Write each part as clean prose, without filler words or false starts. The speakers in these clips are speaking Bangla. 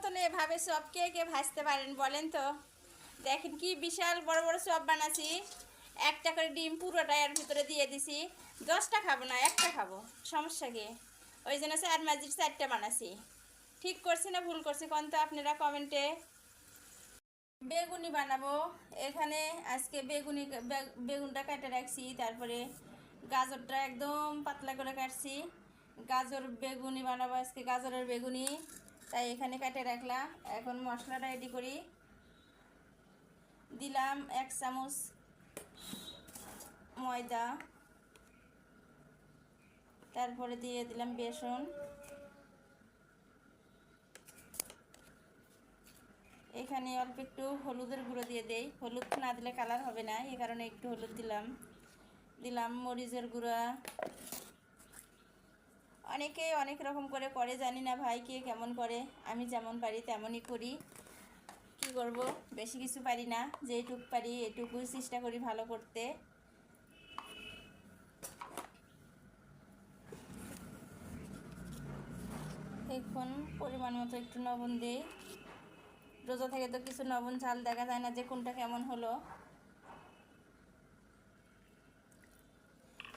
মতন এভাবে চপ কে কে ভাজতে পারেন বলেন তো? দেখেন কি বিশাল বড় বড় চপ বানাচ্ছি। একটা করে ডিম পুরোটা এর ভিতরে দিয়ে দিছি। 10টা খাবো না, একটা খাবো, সমস্যা কি? ওই জন্য 4 মাঝির 4টা বানাচ্ছি। ঠিক করছি না ভুল করছি কোন তো আপনারা কমেন্টে। বেগুনি বানাবো। এখানে আজকে বেগুনটা কেটে রাখছি, তারপরে গাজরটা একদম পাতলা করে কাটছি। গাজর বেগুনি বানাবো আজকে, গাজরের বেগুনি, তাই এখানে কেটে রাখলাম। এখন মশলাটা রেডি করি। দিলাম 1 চামচ ময়দা, তারপরে দিয়ে দিলাম বেসন, এখানে অল্প একটু হলুদের গুঁড়ো দিয়ে দেই। হলুদ না দিলে কালার হবে না, এই কারণে একটু হলুদ দিলাম মরিচের গুঁড়া। অনেকে অনেক রকম করে জানি না ভাই কে কেমন করে, আমি যেমন পারি তেমনই করি। কি করব, বেশি কিছু পারি না, যেটুক পারি এটুকু চেষ্টা করি ভালো করতে। এখন পরিমাণ মতো একটু লবণ দিই। রোজা থেকে তো কিছু লবণ ঝাল দেখা যায় না যে কোনটা কেমন হলো।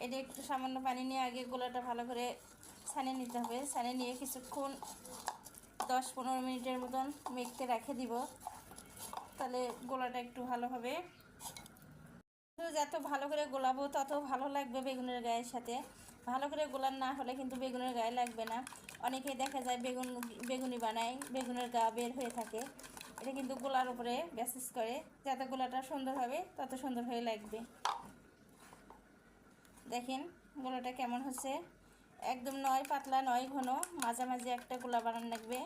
এটা একটু সামান্য পানি নিয়ে আগে গোলাটা ভালো করে ছানে নিতে হবে। ছানে নিয়ে কিছুক্ষণ 10-15 মিনিটের মতন মেখে রেখে দিব, তাহলে গোলাটা একটু ভালো হবে। যত ভালো করে গোলাবো তত ভালো লাগবে বেগুনের গায়ের সাথে। ভালো করে গোলান না হলে কিন্তু বেগুনের গায়ে লাগবে না। অনেকেই দেখা যায় বেগুনি বানায়, বেগুনের গা বের হয়ে থাকে। এটা কিন্তু গোলার উপরে বেসিস করে, যত গোলাটা সুন্দর হবে তত সুন্দর হয়ে লাগবে। দেখেন গোলাটা কেমন হচ্ছে, একদম নয় পাতলা নয় ঘন, মাঝামাঝি একটা গোলা বানানো লাগবে।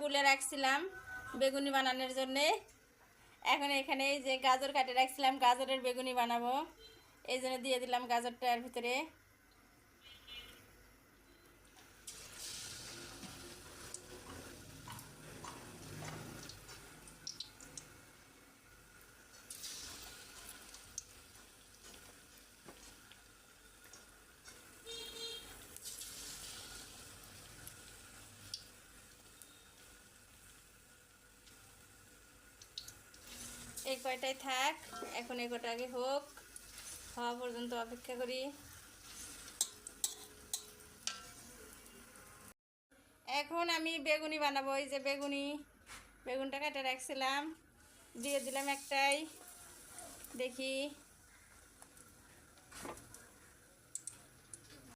গুলে রাখছিলাম বেগুনি বানানোর জন্যে। এখন এখানে এই যে গাজর কাটে রাখছিলাম, গাজরের বেগুনি বানাবো, এই জন্য দিয়ে দিলাম গাজরটা এর ভিতরে। এই কয়টাই থাক, এখন এই কয়টা আগে হোক, হওয়া পর্যন্ত অপেক্ষা করি। এখন আমি বেগুনি বানাবো। এই যে বেগুনটা কেটে রাখছিলাম, দিয়ে দিলাম একটাই, দেখি